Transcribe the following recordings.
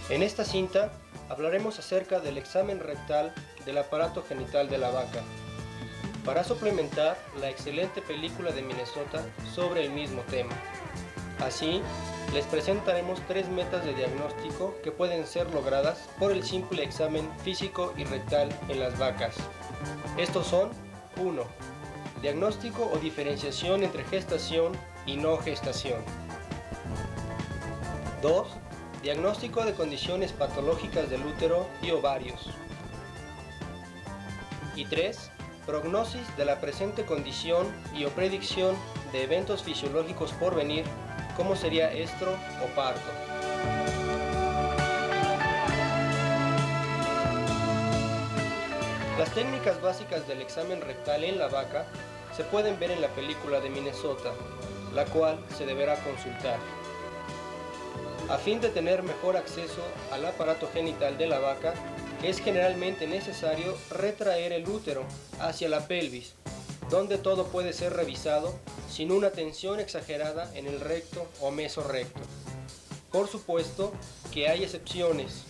En esta cinta hablaremos acerca del examen rectal del aparato genital de la vaca, para suplementar la excelente película de Minnesota sobre el mismo tema. Así, les presentaremos 3 metas de diagnóstico que pueden ser logradas por el simple examen físico y rectal en las vacas. Estos son: 1. Diagnóstico o diferenciación entre gestación y no gestación. 2. Diagnóstico de condiciones patológicas del útero y ovarios. Y 3. Prognosis de la presente condición y o predicción de eventos fisiológicos por venir, como sería estro o parto. Las técnicas básicas del examen rectal en la vaca se pueden ver en la película de Minnesota, la cual se deberá consultar. A fin de tener mejor acceso al aparato genital de la vaca, es generalmente necesario retraer el útero hacia la pelvis, donde todo puede ser revisado sin una tensión exagerada en el recto o mesorrecto. Por supuesto que hay excepciones,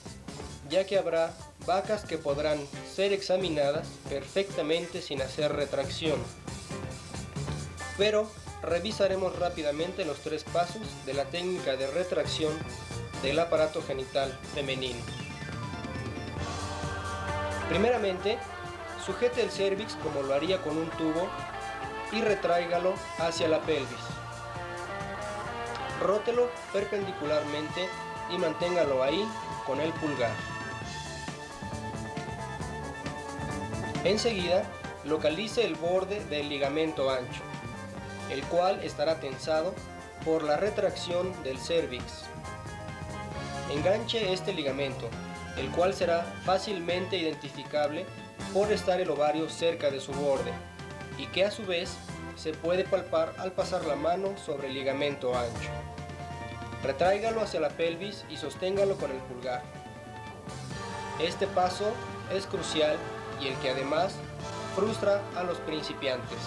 ya que habrá vacas que podrán ser examinadas perfectamente sin hacer retracción. Pero revisaremos rápidamente los 3 pasos de la técnica de retracción del aparato genital femenino. Primeramente, sujete el cérvix como lo haría con un tubo y retráigalo hacia la pelvis. Rótelo perpendicularmente y manténgalo ahí con el pulgar. Enseguida, localice el borde del ligamento ancho, el cual estará tensado por la retracción del cérvix. Enganche este ligamento, el cual será fácilmente identificable por estar el ovario cerca de su borde, y que a su vez se puede palpar al pasar la mano sobre el ligamento ancho. Retráigalo hacia la pelvis y sosténgalo con el pulgar. Este paso es crucial y el que además frustra a los principiantes.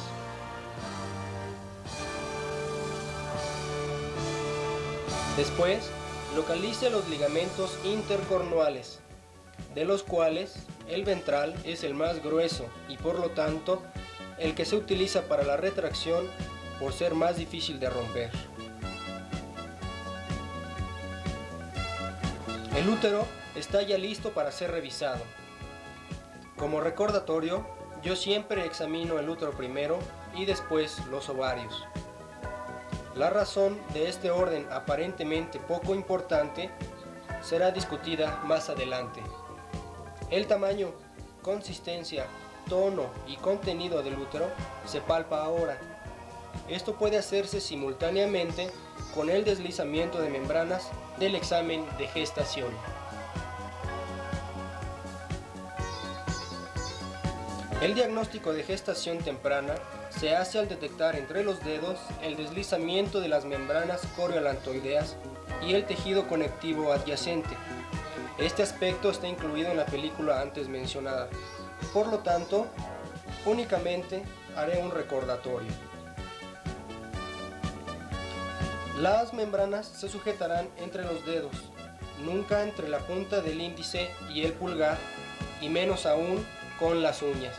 Después, localice los ligamentos intercornuales, de los cuales el ventral es el más grueso y por lo tanto el que se utiliza para la retracción por ser más difícil de romper. El útero está ya listo para ser revisado. Como recordatorio, yo siempre examino el útero primero y después los ovarios. La razón de este orden aparentemente poco importante será discutida más adelante. El tamaño, consistencia, tono y contenido del útero se palpa ahora. Esto puede hacerse simultáneamente con el deslizamiento de membranas del examen de gestación. El diagnóstico de gestación temprana se hace al detectar entre los dedos el deslizamiento de las membranas coriolantoideas y el tejido conectivo adyacente. Este aspecto está incluido en la película antes mencionada. Por lo tanto, únicamente haré un recordatorio. Las membranas se sujetarán entre los dedos, nunca entre la punta del índice y el pulgar, y menos aún con las uñas.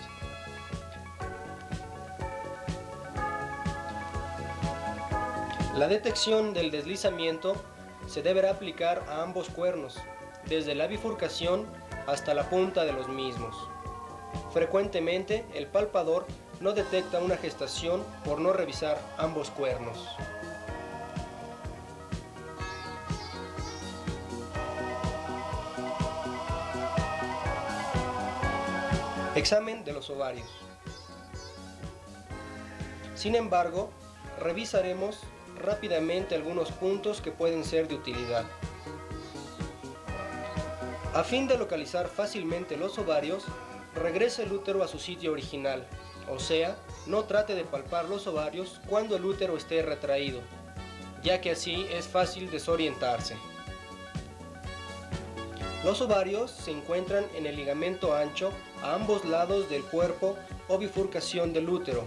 La detección del deslizamiento se deberá aplicar a ambos cuernos, desde la bifurcación hasta la punta de los mismos. Frecuentemente, el palpador no detecta una gestación por no revisar ambos cuernos. Examen de los ovarios. Sin embargo, revisaremos rápidamente algunos puntos que pueden ser de utilidad. A fin de localizar fácilmente los ovarios, regrese el útero a su sitio original, o sea, no trate de palpar los ovarios cuando el útero esté retraído, ya que así es fácil desorientarse. Los ovarios se encuentran en el ligamento ancho a ambos lados del cuerpo o bifurcación del útero.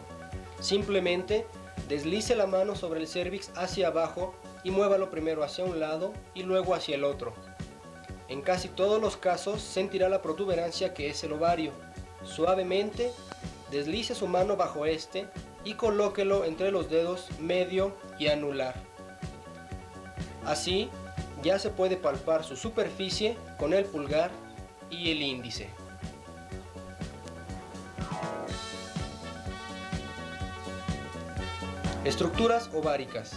Simplemente deslice la mano sobre el cérvix hacia abajo y muévalo primero hacia un lado y luego hacia el otro. En casi todos los casos sentirá la protuberancia que es el ovario. Suavemente deslice su mano bajo este y colóquelo entre los dedos medio y anular. Así ya se puede palpar su superficie con el pulgar y el índice. Estructuras ováricas.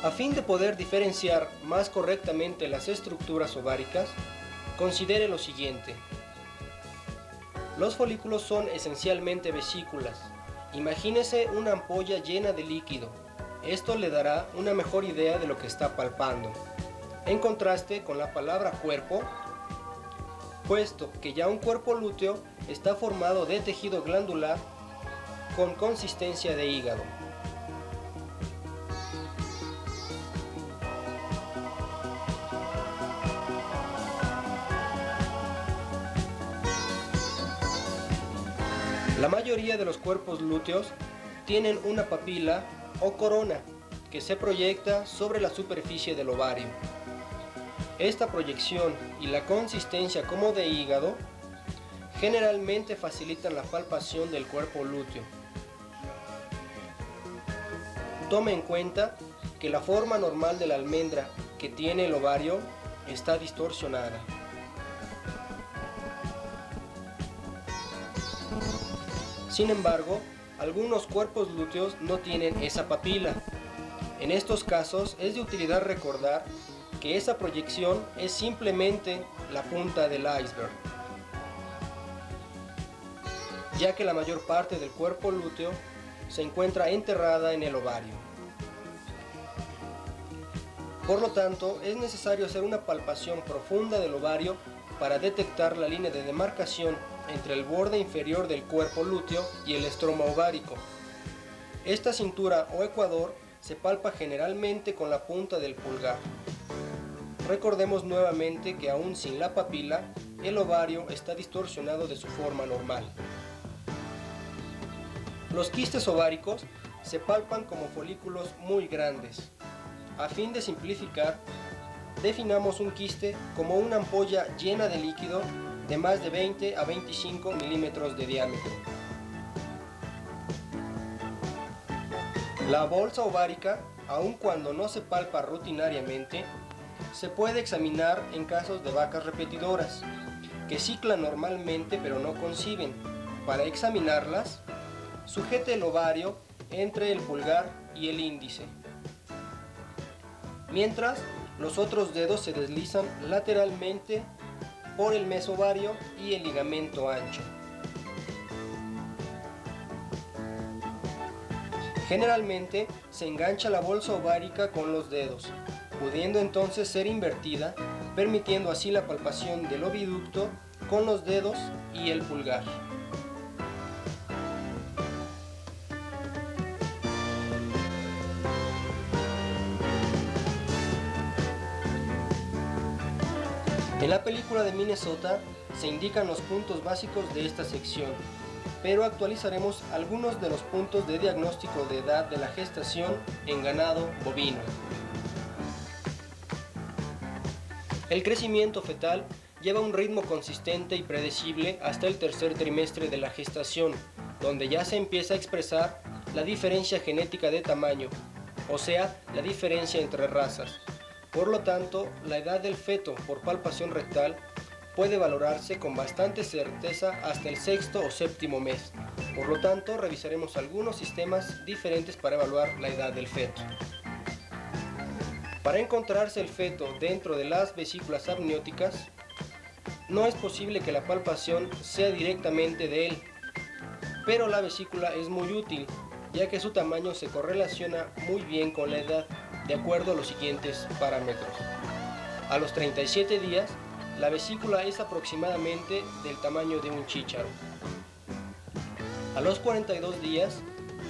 A fin de poder diferenciar más correctamente las estructuras ováricas, considere lo siguiente. Los folículos son esencialmente vesículas. Imagínese una ampolla llena de líquido. Esto le dará una mejor idea de lo que está palpando. En contraste con la palabra cuerpo, puesto que ya un cuerpo lúteo está formado de tejido glandular con consistencia de hígado. La mayoría de los cuerpos lúteos tienen una papila o corona que se proyecta sobre la superficie del ovario. Esta proyección y la consistencia como de hígado generalmente facilitan la palpación del cuerpo lúteo. Tome en cuenta que la forma normal de la almendra que tiene el ovario está distorsionada. Sin embargo, algunos cuerpos lúteos no tienen esa papila. En estos casos es de utilidad recordar que esa proyección es simplemente la punta del iceberg, ya que la mayor parte del cuerpo lúteo se encuentra enterrada en el ovario. Por lo tanto, es necesario hacer una palpación profunda del ovario para detectar la línea de demarcación entre el borde inferior del cuerpo lúteo y el estroma ovárico. Esta cintura o ecuador se palpa generalmente con la punta del pulgar. Recordemos nuevamente que aún sin la papila, el ovario está distorsionado de su forma normal. Los quistes ováricos se palpan como folículos muy grandes. A fin de simplificar, definamos un quiste como una ampolla llena de líquido de más de 20 a 25 milímetros de diámetro. La bolsa ovárica, aun cuando no se palpa rutinariamente, se puede examinar en casos de vacas repetidoras, que ciclan normalmente pero no conciben. Para examinarlas, sujete el ovario entre el pulgar y el índice, mientras los otros dedos se deslizan lateralmente por el mesovario y el ligamento ancho. Generalmente se engancha la bolsa ovárica con los dedos, pudiendo entonces ser invertida, permitiendo así la palpación del oviducto con los dedos y el pulgar. En la película de Minnesota se indican los puntos básicos de esta sección, pero actualizaremos algunos de los puntos de diagnóstico de edad de la gestación en ganado bovino. El crecimiento fetal lleva un ritmo consistente y predecible hasta el tercer trimestre de la gestación, donde ya se empieza a expresar la diferencia genética de tamaño, o sea, la diferencia entre razas. Por lo tanto, la edad del feto por palpación rectal puede valorarse con bastante certeza hasta el sexto o séptimo mes. Por lo tanto, revisaremos algunos sistemas diferentes para evaluar la edad del feto. Para encontrarse el feto dentro de las vesículas amnióticas, no es posible que la palpación sea directamente de él, pero la vesícula es muy útil, ya que su tamaño se correlaciona muy bien con la edad, de acuerdo a los siguientes parámetros. A los 37 días, la vesícula es aproximadamente del tamaño de un chícharo. A los 42 días,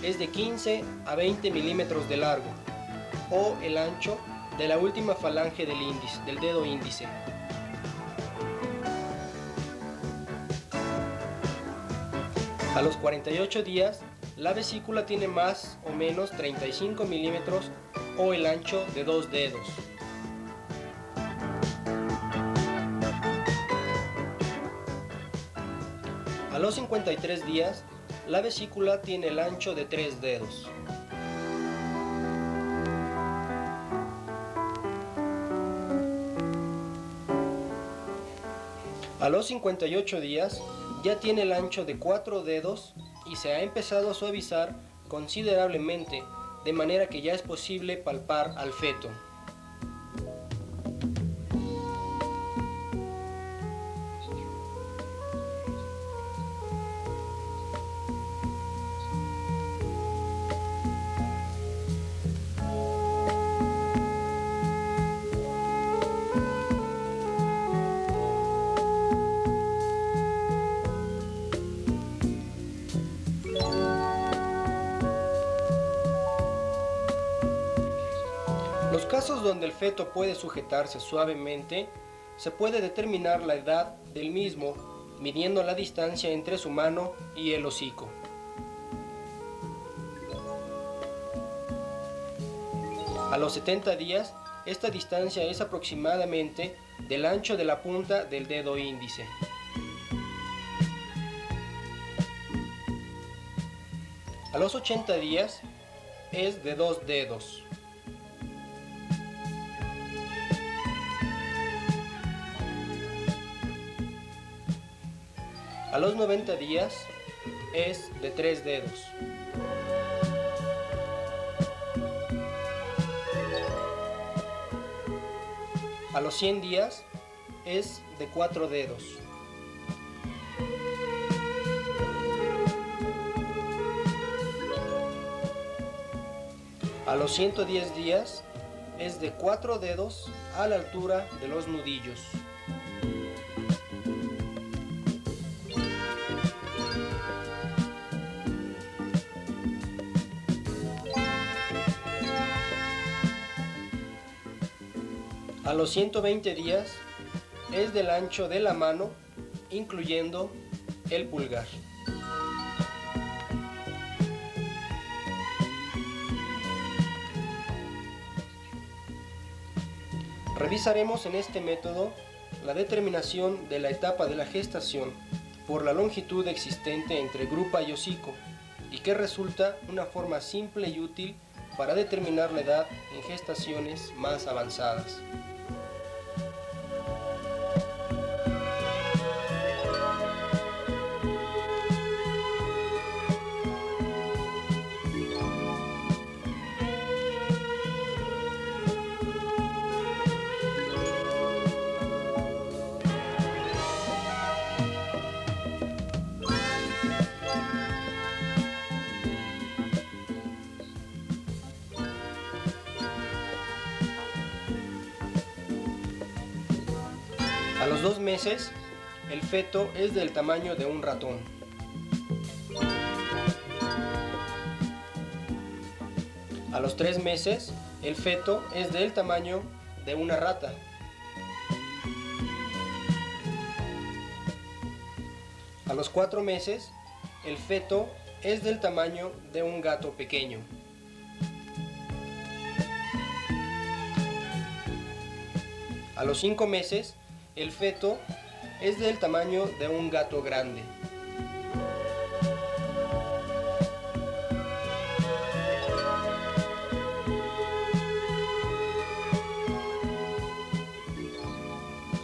es de 15 a 20 milímetros de largo, o el ancho de la última falange del índice, del dedo índice. A los 48 días, la vesícula tiene más o menos 35 milímetros o el ancho de 2 dedos. A los 53 días, la vesícula tiene el ancho de 3 dedos. A los 58 días, ya tiene el ancho de 4 dedos y se ha empezado a suavizar considerablemente, de manera que ya es posible palpar al feto. Los casos donde el feto puede sujetarse suavemente, se puede determinar la edad del mismo midiendo la distancia entre su mano y el hocico. A los 70 días, esta distancia es aproximadamente del ancho de la punta del dedo índice. A los 80 días es de 2 dedos. A los 90 días es de 3 dedos. A los 100 días es de 4 dedos. A los 110 días es de 4 dedos a la altura de los nudillos. A los 120 días es del ancho de la mano, incluyendo el pulgar. Revisaremos en este método la determinación de la etapa de la gestación por la longitud existente entre grupa y hocico, y que resulta una forma simple y útil para determinar la edad en gestaciones más avanzadas. A los 2 meses, el feto es del tamaño de un ratón. A los 3 meses, el feto es del tamaño de una rata. A los 4 meses, el feto es del tamaño de un gato pequeño. A los 5 meses, el feto es del tamaño de un gato grande.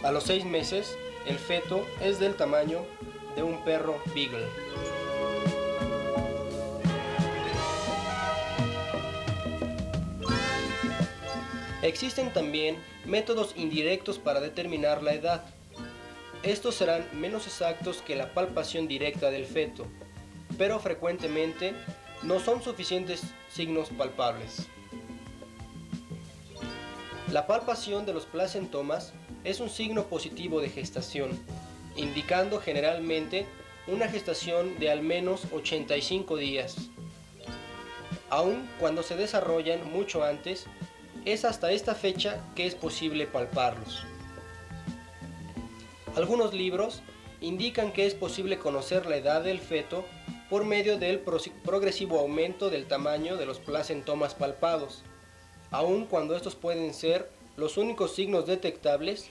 A los 6 meses, el feto es del tamaño de un perro beagle. Existen también métodos indirectos para determinar la edad. Estos serán menos exactos que la palpación directa del feto, pero frecuentemente no son suficientes signos palpables. La palpación de los placentomas es un signo positivo de gestación, indicando generalmente una gestación de al menos 85 días. Aun cuando se desarrollan mucho antes, es hasta esta fecha que es posible palparlos. Algunos libros indican que es posible conocer la edad del feto por medio del progresivo aumento del tamaño de los placentomas palpados, aun cuando estos pueden ser los únicos signos detectables.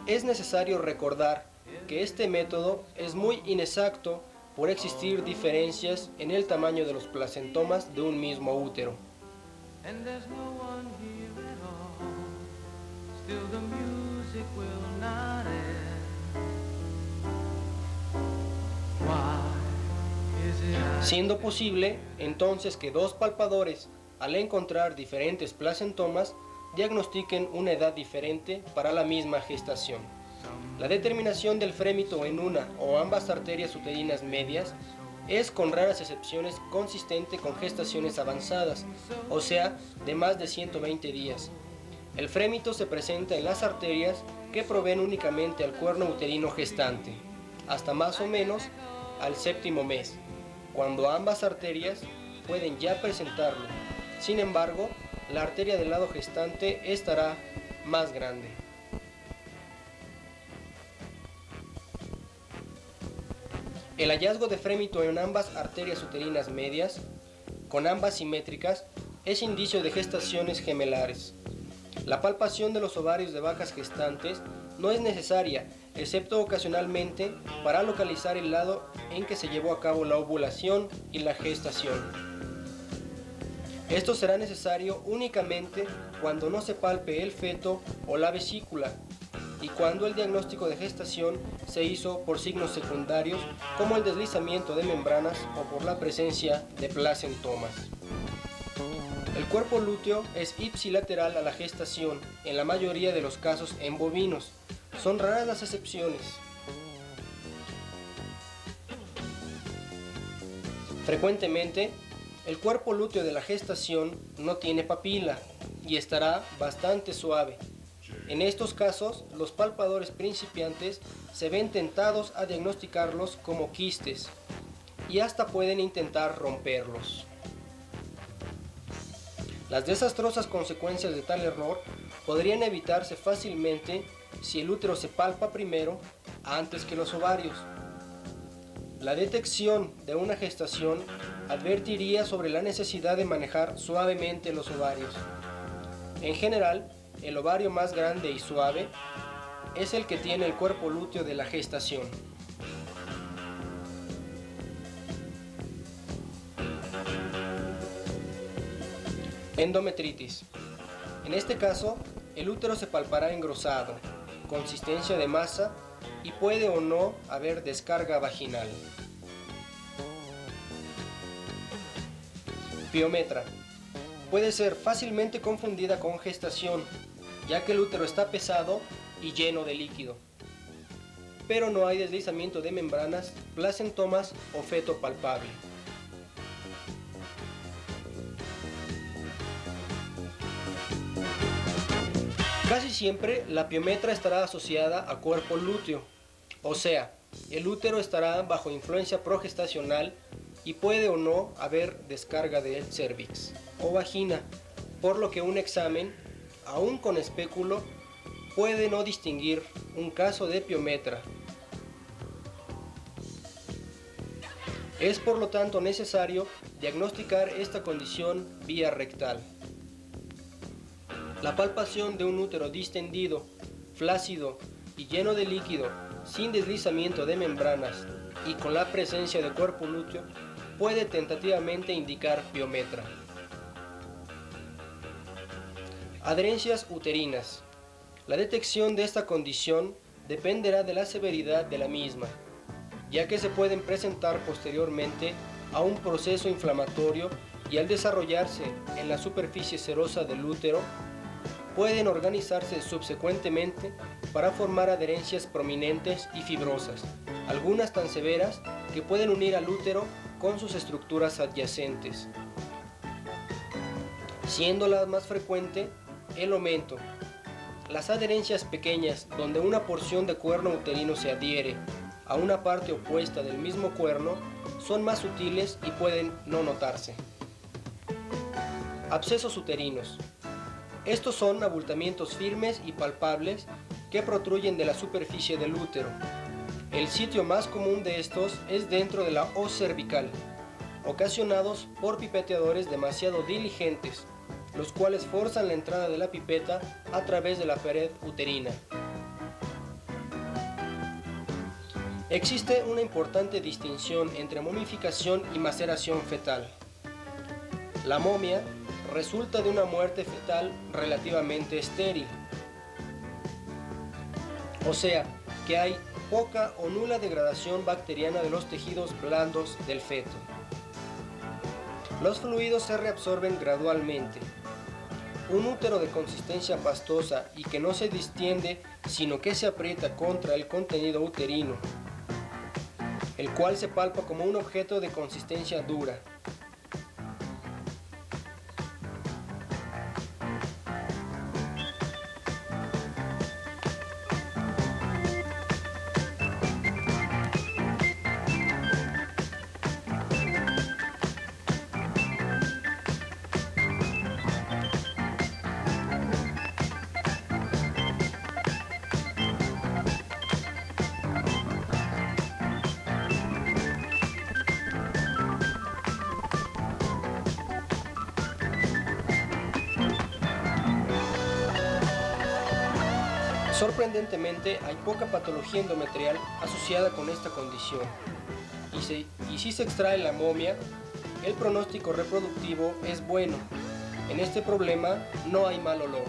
Es necesario recordar que este método es muy inexacto por existir diferencias en el tamaño de los placentomas de un mismo útero. And there's no one here at all. Still the music will not end. Why is it Siendo posible, entonces, que dos palpadores, al encontrar diferentes placentomas, diagnostiquen una edad diferente para la misma gestación. La determinación del frémito en una o ambas arterias uterinas medias es, con raras excepciones, consistente con gestaciones avanzadas, o sea, de más de 120 días. El frémito se presenta en las arterias que proveen únicamente al cuerno uterino gestante, hasta más o menos al 7º mes, cuando ambas arterias pueden ya presentarlo. Sin embargo, la arteria del lado gestante estará más grande. El hallazgo de frémito en ambas arterias uterinas medias, con ambas simétricas, es indicio de gestaciones gemelares. La palpación de los ovarios de vacas gestantes no es necesaria, excepto ocasionalmente, para localizar el lado en que se llevó a cabo la ovulación y la gestación. Esto será necesario únicamente cuando no se palpe el feto o la vesícula, y cuando el diagnóstico de gestación se hizo por signos secundarios como el deslizamiento de membranas o por la presencia de placentomas. El cuerpo lúteo es ipsilateral a la gestación, en la mayoría de los casos en bovinos. Son raras las excepciones. Frecuentemente, el cuerpo lúteo de la gestación no tiene papila y estará bastante suave. En estos casos, los palpadores principiantes se ven tentados a diagnosticarlos como quistes y hasta pueden intentar romperlos. Las desastrosas consecuencias de tal error podrían evitarse fácilmente si el útero se palpa primero antes que los ovarios. La detección de una gestación advertiría sobre la necesidad de manejar suavemente los ovarios. En general, el ovario más grande y suave es el que tiene el cuerpo lúteo de la gestación. Endometritis. En este caso, el útero se palpará engrosado, consistencia de masa y puede o no haber descarga vaginal. Piometra. Puede ser fácilmente confundida con gestación, ya que el útero está pesado y lleno de líquido, pero no hay deslizamiento de membranas, placentomas o feto palpable. Casi siempre la piometra estará asociada a cuerpo lúteo, o sea, el útero estará bajo influencia progestacional y puede o no haber descarga del cérvix o vagina, por lo que un examen, aún con espéculo, puede no distinguir un caso de piometra. Es por lo tanto necesario diagnosticar esta condición vía rectal. La palpación de un útero distendido, flácido y lleno de líquido, sin deslizamiento de membranas y con la presencia de cuerpo lúteo, puede tentativamente indicar piometra. Adherencias uterinas. La detección de esta condición dependerá de la severidad de la misma, ya que se pueden presentar posteriormente a un proceso inflamatorio y al desarrollarse en la superficie serosa del útero, pueden organizarse subsecuentemente para formar adherencias prominentes y fibrosas, algunas tan severas que pueden unir al útero con sus estructuras adyacentes, siendo la más frecuente el omento. Las adherencias pequeñas, donde una porción de cuerno uterino se adhiere a una parte opuesta del mismo cuerno, son más sutiles y pueden no notarse. Abscesos uterinos. Estos son abultamientos firmes y palpables que protruyen de la superficie del útero. El sitio más común de estos es dentro de la hoz cervical, ocasionados por pipeteadores demasiado diligentes, los cuales forzan la entrada de la pipeta a través de la pared uterina. Existe una importante distinción entre momificación y maceración fetal. La momia resulta de una muerte fetal relativamente estéril, o sea, que hay poca o nula degradación bacteriana de los tejidos blandos del feto. Los fluidos se reabsorben gradualmente. Un útero de consistencia pastosa y que no se distiende, sino que se aprieta contra el contenido uterino, el cual se palpa como un objeto de consistencia dura. Sorprendentemente, hay poca patología endometrial asociada con esta condición. Y si se extrae la momia, el pronóstico reproductivo es bueno. En este problema no hay mal olor.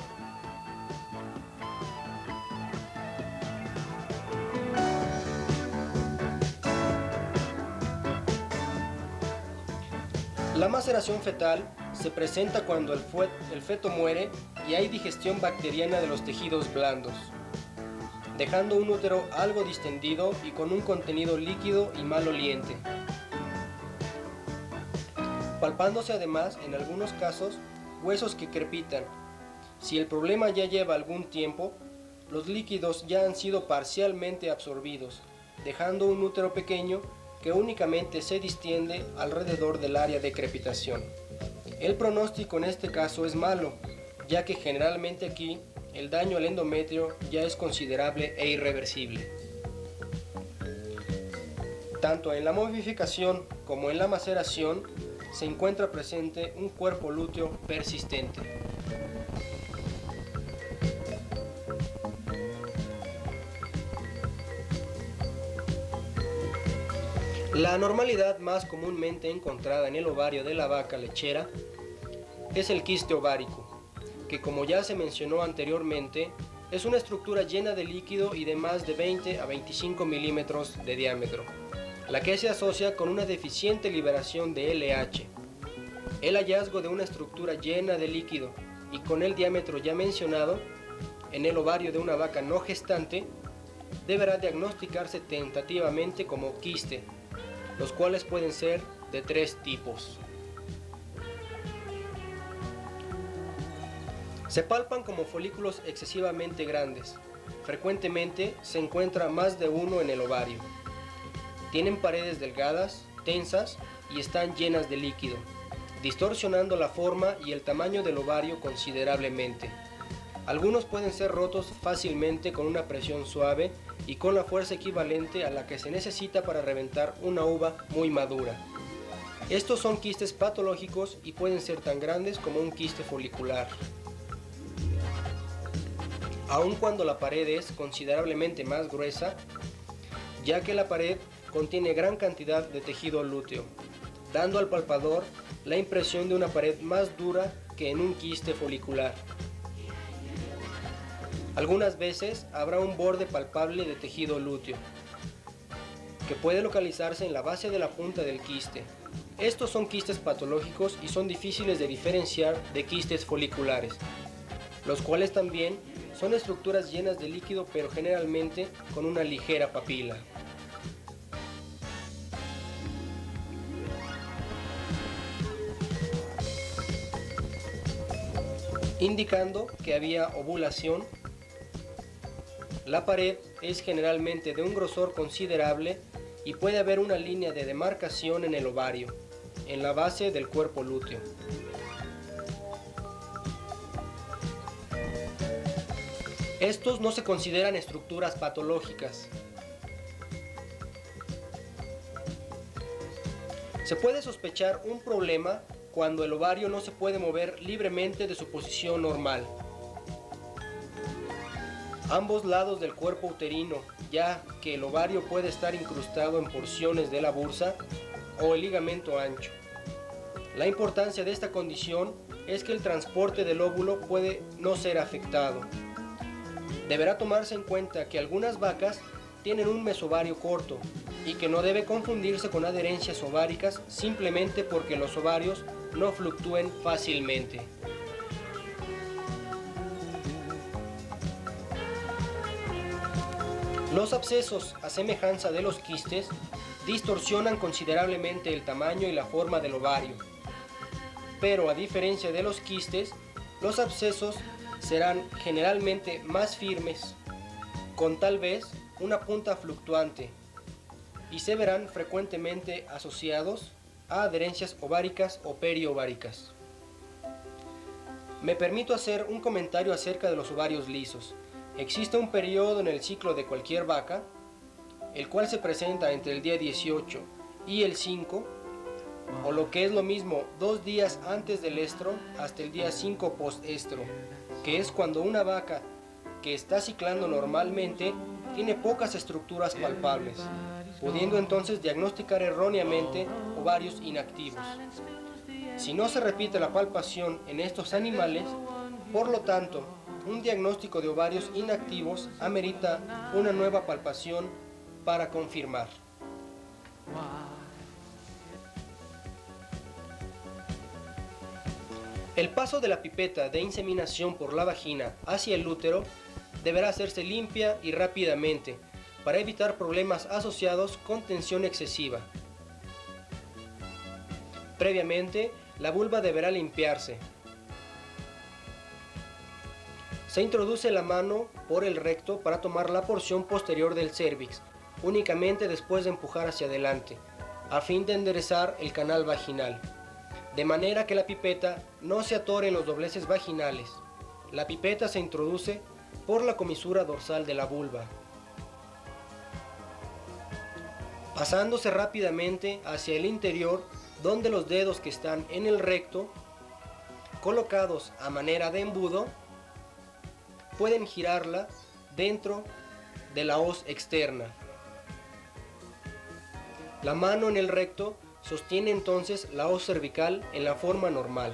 La maceración fetal se presenta cuando el feto muere y hay digestión bacteriana de los tejidos blandos, dejando un útero algo distendido y con un contenido líquido y maloliente. Palpándose además, en algunos casos, huesos que crepitan. Si el problema ya lleva algún tiempo, los líquidos ya han sido parcialmente absorbidos, dejando un útero pequeño que únicamente se distiende alrededor del área de crepitación. El pronóstico en este caso es malo, ya que generalmente aquí el daño al endometrio ya es considerable e irreversible. Tanto en la momificación como en la maceración se encuentra presente un cuerpo lúteo persistente. La anormalidad más comúnmente encontrada en el ovario de la vaca lechera es el quiste ovárico, que como ya se mencionó anteriormente, es una estructura llena de líquido y de más de 20 a 25 milímetros de diámetro, la que se asocia con una deficiente liberación de LH. El hallazgo de una estructura llena de líquido y con el diámetro ya mencionado en el ovario de una vaca no gestante deberá diagnosticarse tentativamente como quiste, los cuales pueden ser de 3 tipos. Se palpan como folículos excesivamente grandes. Frecuentemente se encuentra más de uno en el ovario. Tienen paredes delgadas, tensas y están llenas de líquido, distorsionando la forma y el tamaño del ovario considerablemente. Algunos pueden ser rotos fácilmente con una presión suave y con la fuerza equivalente a la que se necesita para reventar una uva muy madura. Estos son quistes patológicos y pueden ser tan grandes como un quiste folicular. Aun cuando la pared es considerablemente más gruesa, ya que la pared contiene gran cantidad de tejido lúteo, dando al palpador la impresión de una pared más dura que en un quiste folicular. Algunas veces habrá un borde palpable de tejido lúteo, que puede localizarse en la base de la punta del quiste. Estos son quistes patológicos y son difíciles de diferenciar de quistes foliculares, los cuales también son estructuras llenas de líquido pero generalmente con una ligera papila. Indicando que había ovulación, la pared es generalmente de un grosor considerable y puede haber una línea de demarcación en el ovario, en la base del cuerpo lúteo. Estos no se consideran estructuras patológicas. Se puede sospechar un problema cuando el ovario no se puede mover libremente de su posición normal. Ambos lados del cuerpo uterino ya que el ovario puede estar incrustado en porciones de la bursa o el ligamento ancho. La importancia de esta condición es que el transporte del óvulo puede no ser afectado. Deberá tomarse en cuenta que algunas vacas tienen un mesovario corto y que no debe confundirse con adherencias ováricas simplemente porque los ovarios no fluctúen fácilmente. Los abscesos, a semejanza de los quistes, distorsionan considerablemente el tamaño y la forma del ovario. Pero a diferencia de los quistes, los abscesos serán generalmente más firmes, con tal vez una punta fluctuante, y se verán frecuentemente asociados a adherencias ováricas o periováricas. Me permito hacer un comentario acerca de los ovarios lisos. Existe un periodo en el ciclo de cualquier vaca, el cual se presenta entre el día 18 y el 5, o lo que es lo mismo, 2 días antes del estro hasta el día 5 post-estro, que es cuando una vaca que está ciclando normalmente tiene pocas estructuras palpables, pudiendo entonces diagnosticar erróneamente ovarios inactivos. Si no se repite la palpación en estos animales, por lo tanto, un diagnóstico de ovarios inactivos amerita una nueva palpación para confirmar. El paso de la pipeta de inseminación por la vagina hacia el útero deberá hacerse limpia y rápidamente para evitar problemas asociados con tensión excesiva. Previamente, la vulva deberá limpiarse. Se introduce la mano por el recto para tomar la porción posterior del cérvix, únicamente después de empujar hacia adelante, a fin de enderezar el canal vaginal, de manera que la pipeta no se atore en los dobleces vaginales. La pipeta se introduce por la comisura dorsal de la vulva, pasándose rápidamente hacia el interior, donde los dedos que están en el recto, colocados a manera de embudo, pueden girarla dentro de la hoz externa. La mano en el recto sostiene entonces la hoz cervical en la forma normal.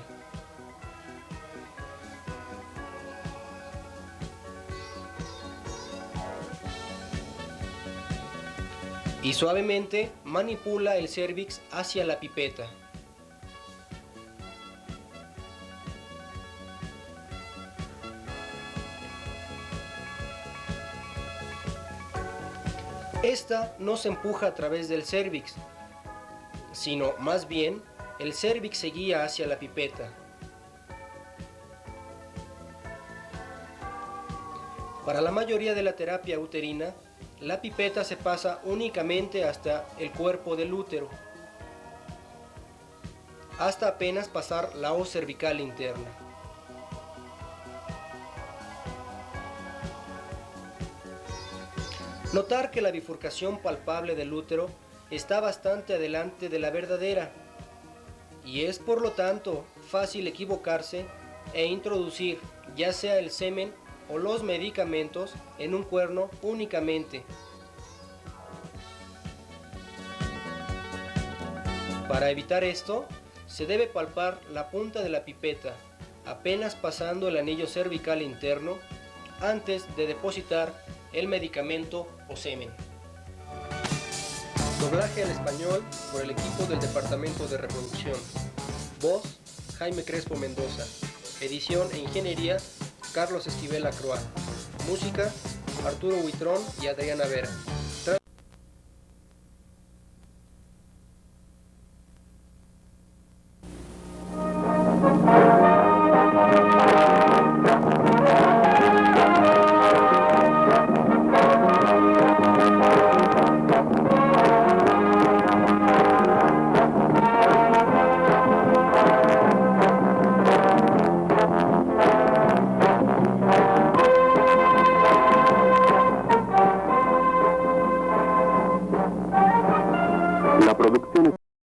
Y suavemente manipula el cérvix hacia la pipeta. Esta no se empuja a través del cérvix, sino más bien el cérvix se guía hacia la pipeta. Para la mayoría de la terapia uterina, la pipeta se pasa únicamente hasta el cuerpo del útero, hasta apenas pasar la hoz cervical interna. Notar que la bifurcación palpable del útero está bastante adelante de la verdadera, y es por lo tanto fácil equivocarse e introducir ya sea el semen o los medicamentos en un cuerno únicamente. Para evitar esto, se debe palpar la punta de la pipeta, apenas pasando el anillo cervical interno, antes de depositar el medicamento o semen. Doblaje al español por el equipo del Departamento de Reproducción. Voz, Jaime Crespo Mendoza. Edición e ingeniería, Carlos Esquivel Acroa. Música, Arturo Huitrón y Adriana Vera. La producción